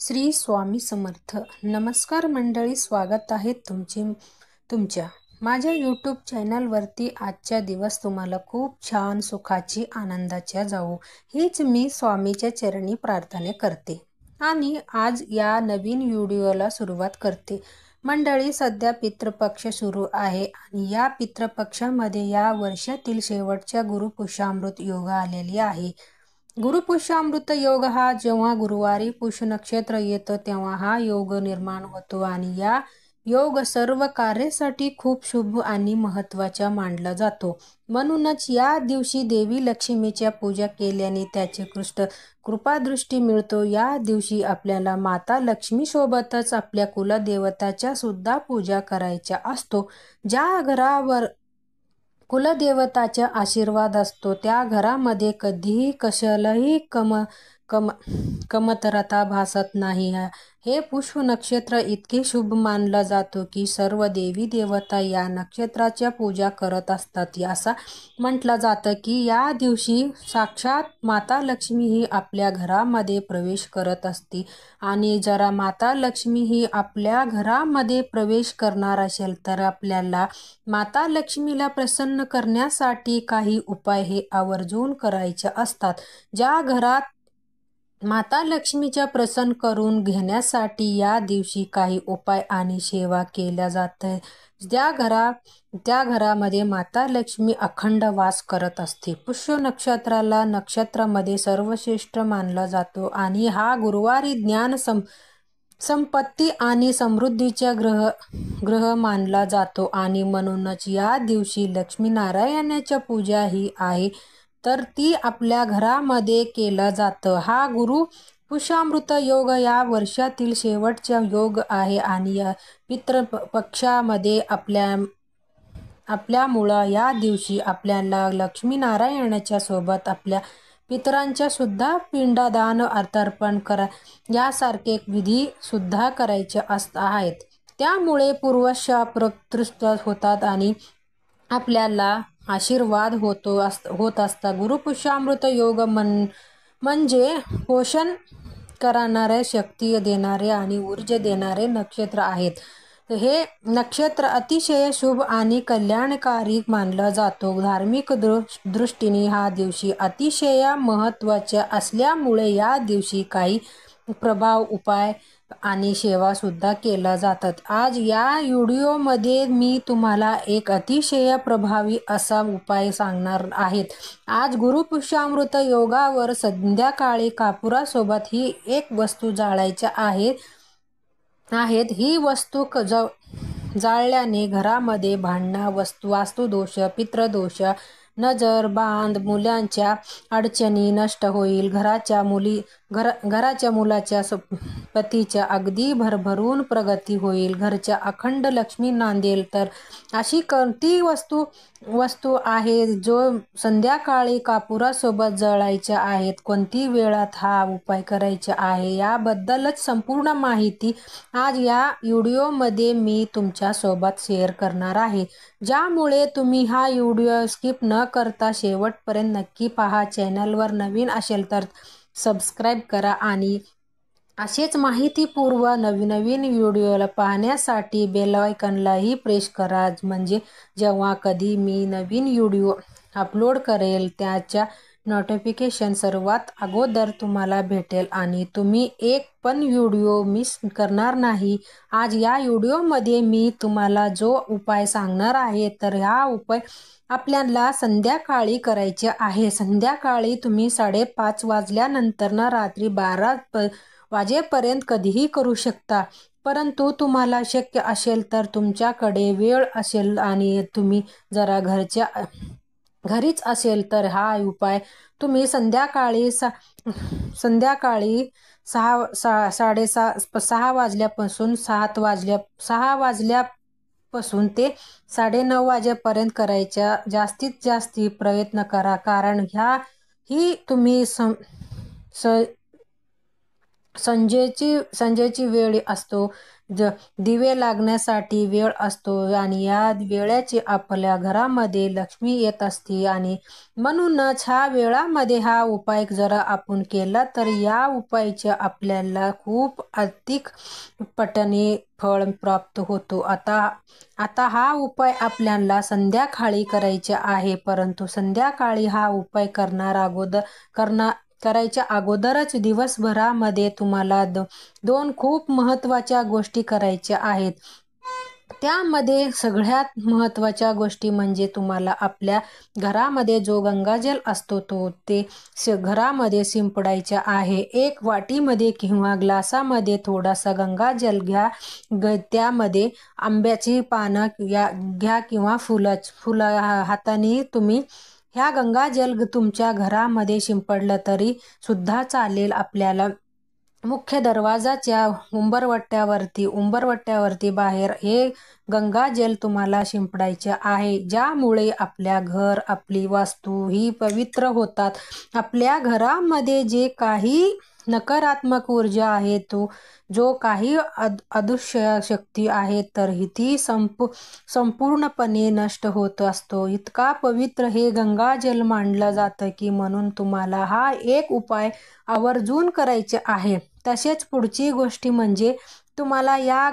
श्री स्वामी समर्थ. नमस्कार मंडळी, स्वागत आहे तुमच्या माझ्या यूट्यूब चॅनलवरती. आजचा दिवस तुम्हाला खूप छान सुखाची आनंदाच्या जाऊ हीच मी स्वामीच्या चरणी प्रार्थना करते आणि आज या नवीन व्हिडिओला सुरुवात करते. मंडळी, सध्या पितृपक्ष सुरू आहे आणि या पितृपक्षामध्ये या वर्षातील शेवटच्या गुरुपुष्यामृत योग आलेली आहे. गुरुपुष्यामृत योग हा जेव्हा गुरुवारी पुष्य नक्षत्र येतं तेव्हा हा योग निर्माण होतो आणि या योग सर्व कार्यासाठी खूप शुभ आणि महत्त्वाचा मानला जातो. म्हणूनच या दिवशी देवी लक्ष्मीच्या पूजा केल्याने त्याचे कृपादृष्टी मिळतो. या दिवशी आपल्याला माता लक्ष्मी सोबतच आपल्या कुलदेवताच्या सुद्धा पूजा करायचा असतो. ज्या घरावर कुलदेवताचा आशीर्वाद असतो त्या घरामध्ये कधीही कशालाही कमतरता भासत नाही. हे पुष्य नक्षत्र इतके शुभ मानलं जातो की सर्व देवी देवता या नक्षत्राच्या पूजा करत असतात. असं म्हटलं जातं की या दिवशी साक्षात माता लक्ष्मी ही आपल्या घरामध्ये प्रवेश करत असते आणि जरा माता लक्ष्मी ही आपल्या घरामध्ये प्रवेश करणार असेल तर आपल्याला माता लक्ष्मीला प्रसन्न करण्यासाठी काही उपाय हे आवर्जून करायचे असतात. ज्या घरात माता लक्ष्मीच्या प्रसन्न करून घेण्यासाठी या दिवशी काही उपाय आणि सेवा केल्या जाते. त्या घरामध्ये माता लक्ष्मी अखंड वास करत असते. पुष्य नक्षत्राला नक्षत्रामध्ये सर्वश्रेष्ठ मानला जातो आणि हा गुरुवारी ज्ञान संपत्ती आणि समृद्धीचा ग्रह मानला जातो आणि म्हणूनच या दिवशी लक्ष्मीनारायणाच्या पूजा ही आहे तर ती आपल्या घरामध्ये केला जातं. हा गुरु पुष्यामृत योग या वर्षातील शेवटचा योग आहे आणि या पितृपक्षामध्ये आपल्यामुळं या दिवशी आपल्याला लक्ष्मीनारायणाच्या सोबत आपल्या पितरांच्या सुद्धा पिंडदान तर्पण यासारखे विधी सुद्धा करायचे आहेत. त्यामुळे पूर्वशा प्रतृष्ट होतात आणि आपल्याला आशीर्वाद होत असतात. गुरुपुष्यामृत योग म्हणजे पोषण करणारे, शक्ती देणारे आणि ऊर्जा देणारे नक्षत्र आहेत. हे नक्षत्र अतिशय शुभ आणि कल्याणकारी मानलं जातो. धार्मिक दृष्टीने हा दिवशी अतिशय महत्त्वाचा असल्यामुळे या दिवशी काही प्रभाव उपाय आणि सेवा सुद्धा केल्या जातात. आज या व्हिडिओमध्ये मी तुम्हाला एक अतिशय प्रभावी असा उपाय सांगणार आहेत. आज गुरुपुष्यामृत योगावर संध्याकाळी कापुरासोबत ही एक वस्तू जाळायच्या आहेत. ही वस्तू जाळल्याने घरामध्ये भांडणं, वास्तुदोष, पितृदोष, नजर बांध, मुलांच्या अडचणी नष्ट होईल. घराच्या मुलाच्या पतीच्या अगदी भरभरून प्रगती होईल. घरच्या अखंड लक्ष्मी नांदेल. तर अशी कोणती वस्तू आहे जो संध्याकाळी कापुरासोबत जळायच्या आहेत, कोणती वेळात हा उपाय करायचा आहे याबद्दलच संपूर्ण माहिती आज या व्हिडिओमध्ये मी तुमच्यासोबत शेअर करणार आहे. ज्यामुळे तुम्ही हा व्हिडिओ स्किप न करता शेवटपर्यंत नक्की पहा. चॅनलवर नवीन असेल तर सबस्क्राईब करा आणि असेच माहितीपूर्व नवीन व्हिडिओला पाहण्यासाठी बेल आयकॉनलाही प्रेस करा. म्हणजे जेव्हा कधी मी नवीन व्हिडिओ अपलोड करेल त्याच्या नोटिफिकेशन सर्वात अगोदर तुम्हाला भेटेल आणि तुम्ही एक पण व्हिडिओ मिस करणार नाही. आज या व्हिडिओमध्ये मी तुम्हाला जो उपाय सांगणार आहे तर हा उपाय आपल्याला संध्याकाळी करायचे आहे. संध्याकाळी तुम्ही 5:30 वाजल्यानंतर रात्री 12 वाजेपर्यंत कधीही करू शकता. परंतु तुम्हाला शक्य असेल तर तुमच्याकडे वेळ असेल आणि तुम्ही जरा घरीच असेल तर हा उपाय तुम्ही संध्याकाळी 6 वाजल्यापासून 6 वाजल्यापासून ते 9:30 वाजेपर्यंत करायचा जास्तीत जास्त प्रयत्न करा. कारण ही तुम्ही संजेची वेळ असतो, दिवे लागण्यासाठी वेळ असतो आणि या वेळेची आपल्या घरामध्ये लक्ष्मी येत असते. आणि म्हणूनच ह्या वेळामध्ये हा उपाय जर आपण केला तर या उपायाचे आपल्याला खूप अधिक पटीने फळ प्राप्त होतो. आता हा उपाय आपल्याला संध्याकाळी करायचा आहे, परंतु संध्याकाळी हा उपाय करायच्या अगोदरच दिवसभरामध्ये तुम्हाला दोन खूप महत्त्वाच्या गोष्टी करायच्या आहेत. त्यामध्ये सगळ्यात महत्त्वाच्या गोष्टी म्हणजे तुम्हाला आपल्या घरामध्ये जो गंगाजल असतो ते घरामध्ये शिंपडायचा आहे. एक वाटीमध्ये किंवा ग्लासामध्ये थोडासा गंगाजल घ्या. त्यामध्ये आंब्याची पानं घ्या किंवा फुलं हाताने तुम्ही ह्या गंगाजल तुमच्या घरामध्ये शिंपडलं तरी सुद्धा चालेल. आपल्याला मुख्य दरवाजाच्या उंबरवट्यावरती बाहेर हे गंगाजल तुम्हाला शिंपडायचे आहे, ज्यामुळे आपल्या घर आपली वास्तू ही पवित्र होतात. आपल्या घरामध्ये जे काही नकारात्मक ऊर्जा आहे, जो काही अदृश्य शक्ती आहे, तर ती संपूर्णपणे नष्ट होत असतो. इतका पवित्र हे गंगाजल मानलं जातं की म्हणून तुम्हाला हा एक उपाय आवर्जून करायचे आहे. तसेच पुढची गोष्टी म्हणजे तुम्हाला या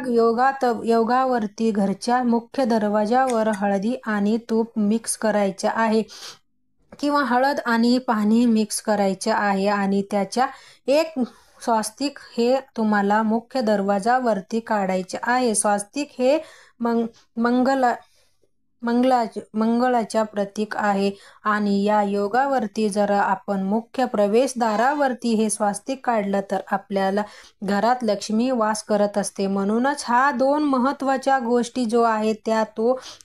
योगावरती घरच्या मुख्य दरवाजावर हळदी आणि तूप मिक्स करायचे आहे किंवा हळद आणि पाणी मिक्स करायचे आहे आणि त्याच्या एक स्वास्तिक हे तुम्हाला मुख्य दरवाजावरती काढायचे आहे. स्वास्तिक हे मंगळाच्या प्रतीक आहे आणि या योगावरती जर आपण मुख्य प्रवेशद्वारावरती हे स्वास्तिक काढलं तर आपल्याला घरात लक्ष्मी वास करत असते. म्हणूनच हा दोन महत्त्वाच्या गोष्टी जो आहेत त्या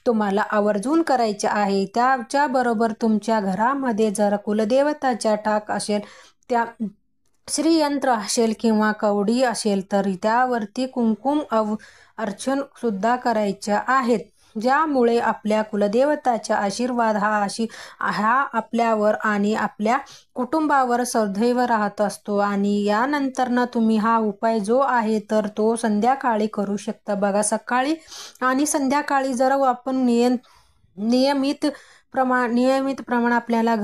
तुम्हाला आवर्जून करायच्या आहे. त्याच्याबरोबर तुमच्या घरामध्ये जर कुलदेवताचा टाक असेल, त्या श्रीयंत्र असेल किंवा कवडी असेल तर त्यावरती कुंकुम अर्चन सुद्धा करायचे आहेत, ज्यामुळे आपल्या कुलदेवताचा आशीर्वाद हा आपल्यावर आणि आपल्या कुटुंबावर सदैव राहत असतो. आणि यानंतर तुम्ही हा उपाय जो आहे तर तो संध्याकाळी करू शकता. बघा, सकाळी आणि संध्याकाळी जर आपण नियमित प्रमाण आपल्याला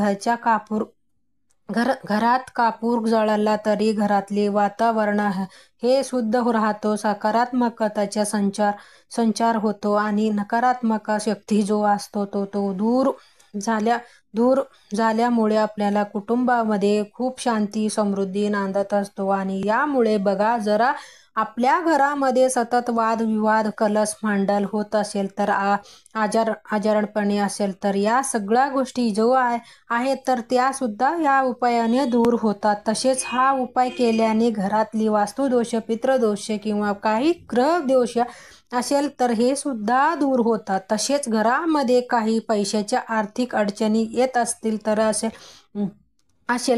घरात कापूर जळाला तरी घरातले वातावरण हे शुद्ध राहतो, सकारात्मकताचा संचार होतो आणि नकारात्मक शक्ती जो असतो तो दूर झाल्यामुळे आपल्याला कुटुंबामध्ये खूप शांती समृद्धी नांदत असतो. आणि यामुळे बघा, जरा आपल्या घरामध्ये सतत वादविवाद कलश भांडण होत असेल तर आजारपणे असेल तर या सगळ्या गोष्टी जो आहेत तर त्या सुद्धा या उपायाने दूर होतात. तसेच हा उपाय केल्याने घरातली वास्तुदोष, पितृदोष किंवा काही ग्रह दोष असेल तर हे सुद्धा दूर होतात. तसेच घरामध्ये काही पैशाच्या आर्थिक अडचणी येत असतील तर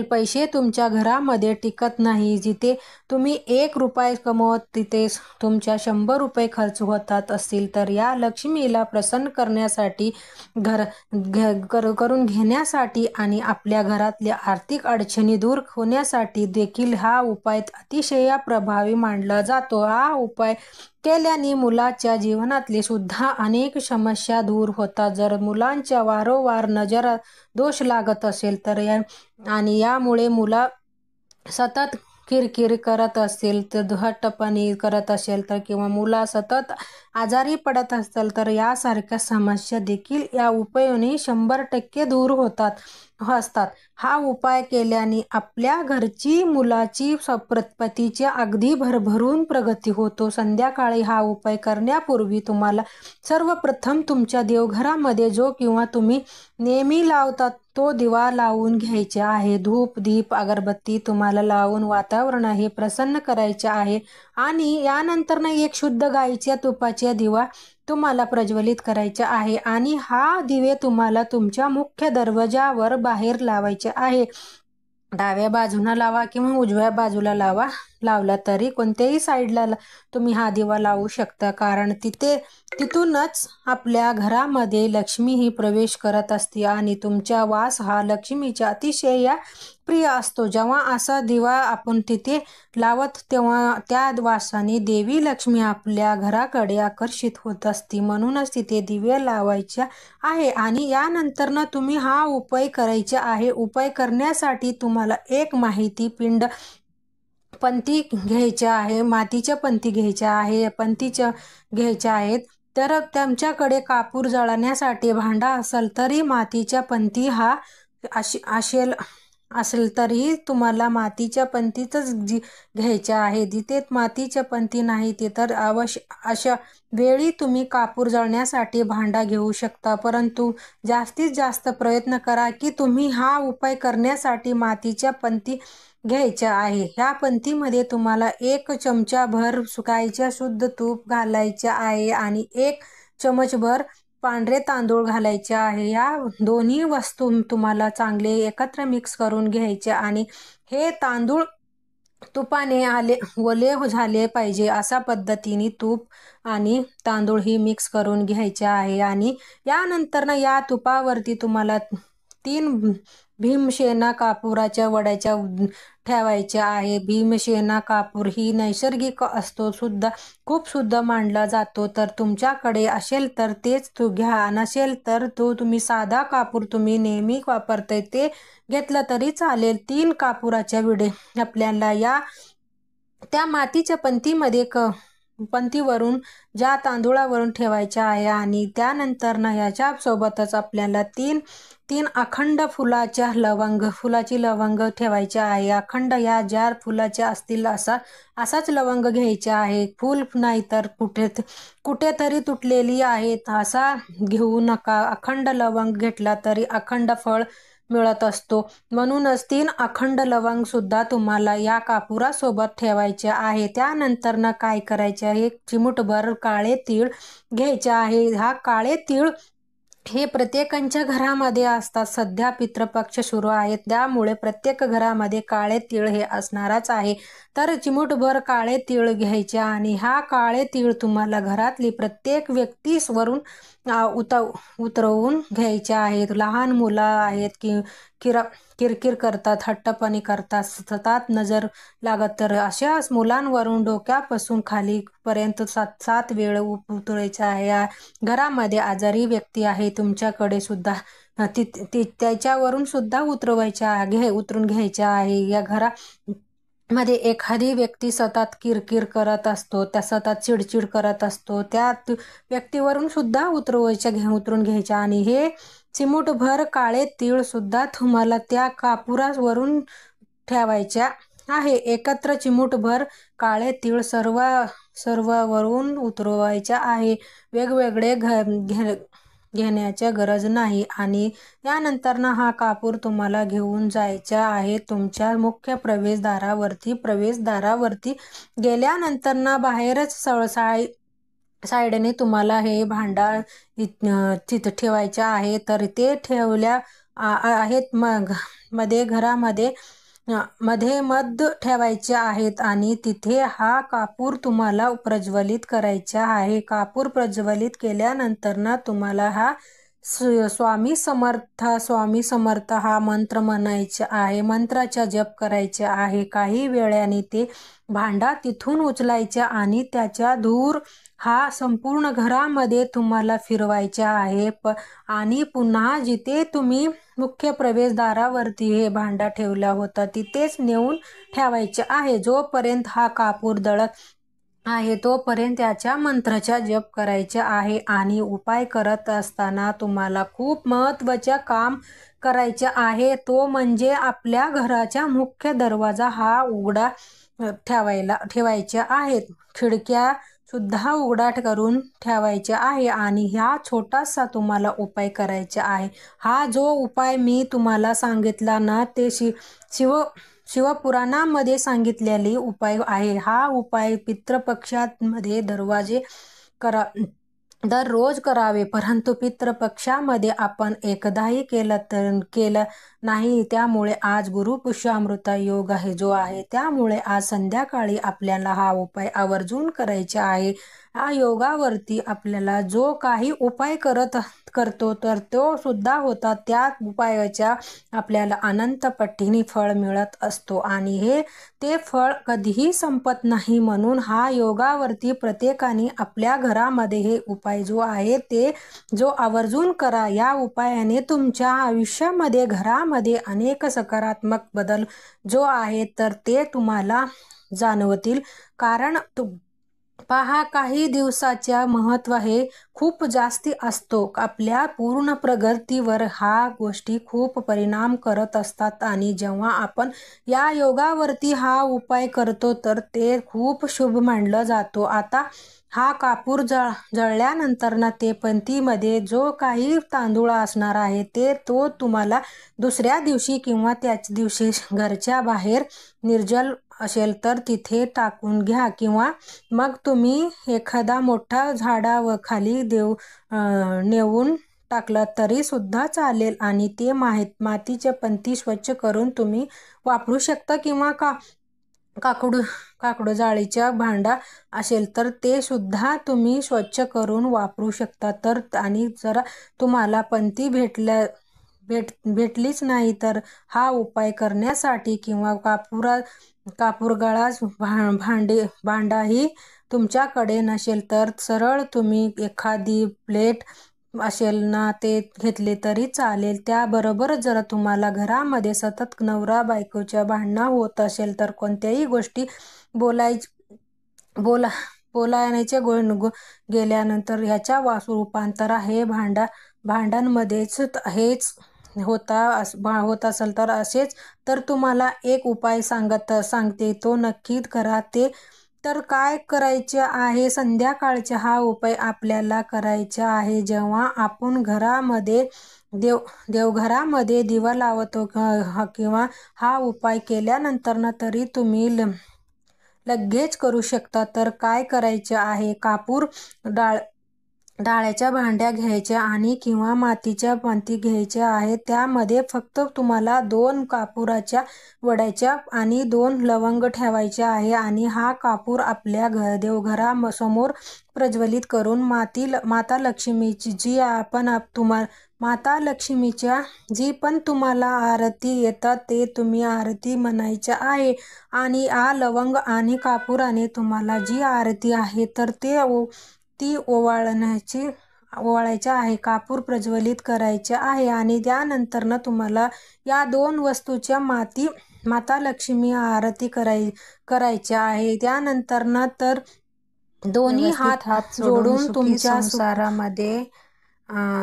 पैसे तुमच्या घरामध्ये टिकत नाही. जिथे तुम्ही 1 रुपया कमवत तिथे तुमच्या 100 रुपये खर्च होतात असतील तर या लक्ष्मीला प्रसन्न करण्यासाठी करून घेण्यासाठी आणि आपल्या घरातल्या आर्थिक अडचणी दूर होण्यासाठी देखील हा उपाय अतिशय प्रभावी मानला जातो. हा उपाय केल्याने मुलाच्या जीवनातले सुद्धा अनेक समस्या दूर होतात. जर मुलांच्या वारंवार नजर दोष लागत असेल तर आणि यामुळे मुलं सतत किरकिर करत असेल तर हट्टपणी करत असेल तर किंवा मुला सतत आजारी पडत असतील तर यासारख्या समस्या देखील या उपायाने 100% दूर असतात. हा उपाय केल्याने आपल्या घरची मुलाची पतीची अगदी भरभरून प्रगती होतो. संध्याकाळी हा उपाय करण्यापूर्वी तुम्हाला सर्वप्रथम तुमच्या देवघरामध्ये जो किंवा तुम्ही नेहमी लावतात तो दिवा लावून घ्यायचा आहे. धूप दीप अगरबत्ती तुम्हाला लावून वातावरण हे प्रसन्न करायचे आहे आणि यानंतर एक शुद्ध गाईच्या तुपाचा दिवा तुम्हाला प्रज्वलित करायचा आहे आणि हा दिवे तुम्हाला तुमच्या मुख्य दरवाजावर बाहेर लावायचे आहे. डाव्या बाजूला लावा किंवा उजव्या बाजूला लावा. लावला तरी कोणत्याही साईडला तुम्ही हा दिवा लावू शकता, कारण तिथूनच आपल्या घरामध्ये लक्ष्मी ही प्रवेश करत असते आणि तुमचा वास हा लक्ष्मीच्या अतिशय प्रिय असतो. जेव्हा असा दिवा आपण तिथे लावत तेव्हा त्या वासाने देवी लक्ष्मी आपल्या घराकडे आकर्षित होत असते. म्हणूनच तिथे दिवे लावायचे आहे. आणि यानंतर ना तुम्ही हा उपाय करायचा आहे. उपाय करण्यासाठी तुम्हाला एक माहिती पंती घ्यायच्या आहे, मातीच्या पंती घ्यायच्या आहे, पंतीच्या घ्यायच्या आहेत. तर तुमच्याकडे कापूर जळण्यासाठी भांडा असेल तरी मातीच्या पंती हा असेल तरीही तुम्हाला मातीच्या पंतीतच घ्यायच्या आहे. जिथे मातीच्या पंती नाही ते तर अशा वेळी तुम्ही कापूर जळण्यासाठी भांडा घेऊ शकता. परंतु जास्तीत जास्त प्रयत्न करा की तुम्ही हा उपाय करण्यासाठी मातीच्या पंती घ्यायच्या आहे. ह्या पंतीमध्ये तुम्हाला 1 चमचाभर गाईचे शुद्ध तूप घालायचे आहे आणि 1 चमचभर पांढरे तांदूळ घालायचे आहे. या दोन्ही वस्तू तुम्हाला चांगले एकत्र मिक्स करून घ्यायचे आणि हे तांदूळ तुपाने ओले झाले पाहिजे अशा पद्धतीने तूप आणि तांदूळ ही मिक्स करून घ्यायचे आहे. आणि यानंतर ना या तुपावरती तुम्हाला 3 भीमसेना कापुराच्या वड्याच्या ठेवायच्या आहे. भीमसेना कापूर ही नैसर्गिक असतो, खूप शुद्ध मानला जातो. तर तुमच्याकडे असेल तर तेच घ्या, नसेल तर तुम्ही साधा कापूर तुम्ही नेहमी वापरताय ते घेतलं तरी चालेल. 3 कापुराच्या विडे आपल्याला त्या मातीच्या पंतीवरून ज्या तांदूळावरून ठेवायच्या आहे. आणि त्यानंतर ना याच्या सोबतच आपल्याला 3 अखंड फुलाची लवंग ठेवायच्या आहे. अखंड या ज्या फुलाच्या असतील असाच लवंग घ्यायचा आहे. फूल नाही तर कुठेतरी तुटलेली आहेत असा घेऊ नका. अखंड लवंग घेतला तरी अखंड फळ मिळत असतो. म्हणूनच 3 अखंड लवंग सुद्धा तुम्हाला या कापुरासोबत ठेवायचे आहे. त्यानंतर ना काय करायचे आहे, चिमूटभर काळे तीळ घ्यायचे आहे. हा काळे तीळ हे प्रत्येकाच्या घरामध्ये असतात. सध्या पितृपक्ष सुरू आहेत त्यामुळे प्रत्येक घरामध्ये काळे तीळ हे असणारच आहे. तर चिमूटभर काळे तीळ घ्यायचे आणि हा काळे तीळ तुम्हाला घरातली प्रत्येक व्यक्तीवरून उतरवून घ्यायचे आहेत. लहान मुलं आहेत की किरकिर करतात, हट्टपणी करतात, सतत नजर लागत तर अशा मुलांवरून डोक्यापासून खालीपर्यंत 7 वेळ उतरायचा आहे. घरामध्ये आजारी व्यक्ती आहे तुमच्याकडे सुद्धा त्याच्यावरून सुद्धा उतरून घ्यायच्या आहे. या घरामध्ये एखादी व्यक्ती सतत किरकिर करत असतो, त्या सतत चिडचिड करत असतो, त्या व्यक्तीवरून सुद्धा उतरून घ्यायच्या. आणि हे चिमूटभर काळे तीळ सुद्धा तुम्हाला त्या कापुरावरून ठेवायच्या आहे. एकत्र चिमूटभर काळे तीळ सर्ववरून उतरवायच्या आहे. वेगवेगळे घेण्याची गरज नाही. आणि यानंतर ना हा कापूर तुम्हाला घेऊन जायचा आहे तुमच्या मुख्य प्रवेशद्वारावरती गेल्यानंतर ना बाहेरच साईडने तुम्हाला हे भांडा तिथं ठेवायचे आहे. तर ते ठेवल्या आहेत घरामध्ये मध ठेवायचे आहेत आणि तिथे हा कापूर तुम्हाला प्रज्वलित करायचा आहे. कापूर प्रज्वलित केल्यानंतर ना तुम्हाला हा स्वामी समर्थ हा मंत्र म्हणायचा आहे. मंत्राचा जप करायचा आहे. काही वेळाने ते भांडा तिथून उचलायचा आणि त्याचा धूर हा संपूर्ण घरामध्ये तुम्हाला फिरवायचा आहे. आणि पुन्हा जिथे तुम्ही मुख्य प्रवेशद्वारावरती हे भांडा ठेवला होता तिथेच नेऊन ठेवायचे आहे. जोपर्यंत हा कापूर दळत आहे तोपर्यंत त्याच्या मंत्राचा जप करायचा आहे. आणि उपाय करत असताना तुम्हाला खूप महत्त्वाचे काम करायचे आहे. तो म्हणजे आपल्या घराचा मुख्य दरवाजा हा उघडा ठेवायचा आहेत. खिडक्या सुद्धा उघडा करून ठेवायच्या आहे. आणि ह्या छोटासा तुम्हाला उपाय करायचा आहे. हा जो उपाय मी तुम्हाला सांगितला ना ते शिवपुराणामध्ये सांगितलेली उपाय आहे. हा उपाय पितृपक्षामध्ये दररोज करावे. परंतु पितृपक्षामध्ये आपण एकदाही केलं नाही. त्यामुळे आज गुरुपुष्यामृत योग जो आहे, त्यामुळे आज संध्याकाळी आपल्याला हा उपाय आवर्जून करायचा आहे. हा योगावरती आपल्याला जो काही उपाय करतो तर तो सुद्धा होता, त्या उपायाच्या आपल्याला अनंत पटीने फळ मिळत असतो आणि ते फळ कधीही संपत नाही. म्हणून हा योगावरती प्रत्येकाने आपल्या घरामध्ये हे उपाय जो आहे ते जो आवर्जून करा. या उपायाने तुमच्या आयुष्यामध्ये घरामध्ये अनेक सकारात्मक बदल जो आहे तर ते तुम्हाला जाणवतील. कारण पहा, काही दिवसाच्या महत्त्व हे खूप जास्ती असतो. आपल्या पूर्ण प्रगतीवर हा गोष्टी खूप परिणाम करत असतात आणि जेव्हा आपण या योगावरती हा उपाय करतो तर ते खूप शुभ मानलं जातो. आता हा कापूर जळल्यानंतर ना ते पंथीमध्ये जो काही तांदूळ असणार आहे तो तुम्हाला दुसऱ्या दिवशी किंवा त्याच दिवशी घरच्या बाहेर निर्जल असेल तर तिथे टाकून घ्या किंवा मग तुम्ही एखादा मोठा झाडाखाली नेऊन टाकलं तरी सुद्धा चालेल आणि ते मातीचे पंती स्वच्छ करून तुम्ही वापरू शकता किंवा काकडू जाळीच्या भांडा असेल तर ते सुद्धा तुम्ही स्वच्छ करून वापरू शकता. तर आणि जरा तुम्हाला पंती भेटलीच नाही तर हा उपाय करण्यासाठी किंवा कापूरगळा भांडाही तुमच्याकडे नसेल तर सरळ तुम्ही एखादी प्लेट असेल ना ते घेतले तरी चालेल. त्याबरोबर जर तुम्हाला घरामध्ये सतत नवरा बायकोच्या भांडणं होत असेल तर कोणत्याही गोष्टी बोलायचे गेल्यानंतर ह्याच्या रूपांतर हे भांडणांमध्येच हेच होत असेल तर असेच तर तुम्हाला एक उपाय सांगते, तो नक्की करा. ते तर काय करायचे आहे, संध्याकाळचा हा उपाय आपल्याला करायचा आहे. जेव्हा आपण घरामध्ये देवघरामध्ये दिवा लावतो किंवा हा उपाय केल्यानंतर ना तरी तुम्ही लगेच करू शकता. तर काय करायचे आहे, कापूर डाळ्याच्या भांड्या घ्यायच्या आणि किंवा मातीच्या पंती घ्यायच्या आहेत. त्यामध्ये फक्त तुम्हाला 2 कापुराच्या वड्याच्या आणि 2 लवंग ठेवायच्या आहे आणि हा कापूर आपल्या देवघरासमोर प्रज्वलित करून माता लक्ष्मीची माता लक्ष्मीच्या जी पण तुम्हाला आरती येतात ते तुम्ही आरती म्हणायच्या आहे आणि लवंग आणि कापुराने तुम्हाला जी आरती आहे तर ती ओवाळायच्या आहे, कापूर प्रज्वलित करायचे आहे आणि त्यानंतर ना तुम्हाला या 2 वस्तूच्या माता लक्ष्मी आरती करायच्या आहे. त्यानंतर ना तर दोन्ही हात जोडून तुमच्या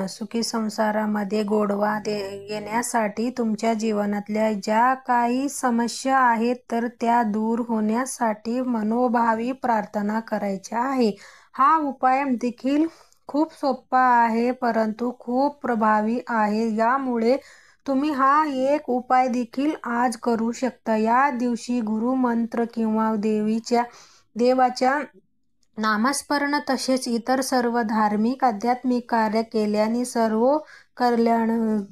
सुखी संसारामध्ये गोडवा येण्यासाठी तुमच्या जीवनातल्या ज्या काही समस्या आहेत तर त्या दूर होण्यासाठी मनोभावी प्रार्थना करायच्या आहे. हा उपाय देखील खूप सोपा आहे परंतु खूप प्रभावी आहे. यामुळे तुम्ही हा एक उपाय देखील आज करू शकता. या दिवशी गुरुमंत्र किंवा देवाच्या नामस्मरण तसेच इतर सर्व धार्मिक आध्यात्मिक कार्य केल्याने सर्व कल्याण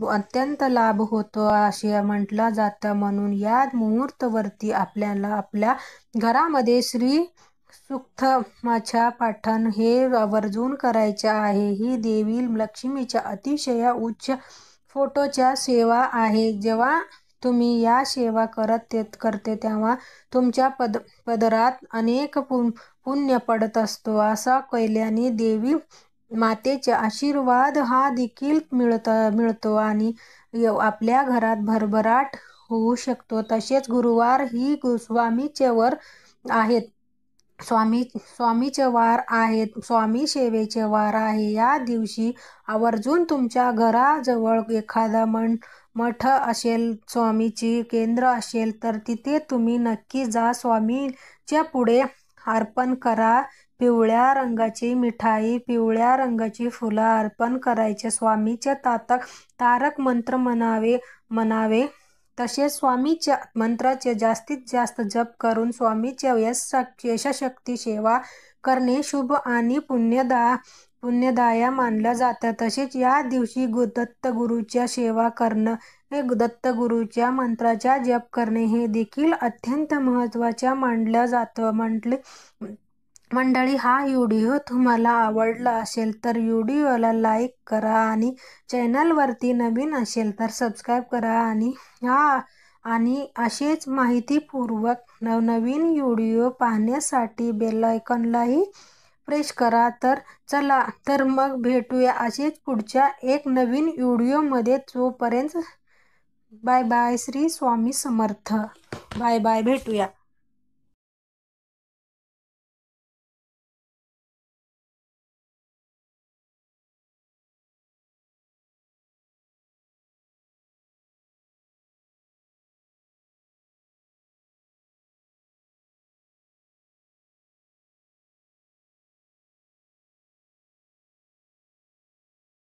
अत्यंत लाभ होतो असे म्हटलं जातं. म्हणून या मुहूर्तवरती आपल्याला आपल्या घरामध्ये श्री सूक्तमाच्या पाठण हे आवर्जून करायचे आहे. ही देवी लक्ष्मीच्या अतिशय उच्च फोटोच्या सेवा आहे. जेव्हा तुम्ही या सेवा करते तेव्हा तुमच्या पदरात अनेक पुण्य पडत असतो. असा केल्याने देवी मातेचे आशीर्वाद हा देखील मिळतो आणि आपल्या घरात भरभराट होऊ शकतो. तसेच गुरुवार ही स्वामीचे वार आहेत. स्वामीचे वार आहेत. स्वामी सेवेचे वार आहे. या दिवशी आवर्जून तुमच्या घराजवळ एखादा मठ असेल, स्वामीची केंद्र असेल तर तिथे तुम्ही नक्की जा. स्वामीच्या पुढे अर्पण करा. पिवळ्या रंगाची मिठाई, पिवळ्या रंगाची फुलं अर्पण करायचे. स्वामीचे तारक मंत्र म्हणावे. तसेच स्वामीच्या मंत्राचे जास्तीत जास्त जप करून स्वामीच्या यशशक्ती सेवा करणे शुभ आणि पुण्यदाय मानलं जातं. तसेच या दिवशी दत्तगुरूच्या सेवा एक दत्तगुरूच्या मंत्राचा जप करणे हे देखील अत्यंत महत्त्वाचे मानलं जातं. मंडळी, हा व्हिडिओ तुम्हाला आवडला असेल तर व्हिडिओला लाईक करा आणि चॅनलवरती नवीन असेल तर सबस्क्राईब करा आणि असेच माहितीपूर्वक नवनवीन व्हिडिओ पाहण्यासाठी बेल आयकॉनलाही प्रेस करा. तर चला तर मग भेटूया असेच पुढच्या एक नवीन व्हिडिओमध्ये. तोपर्यंत bye bye. Shri Swami Samarth. Bye bye. भेटूया.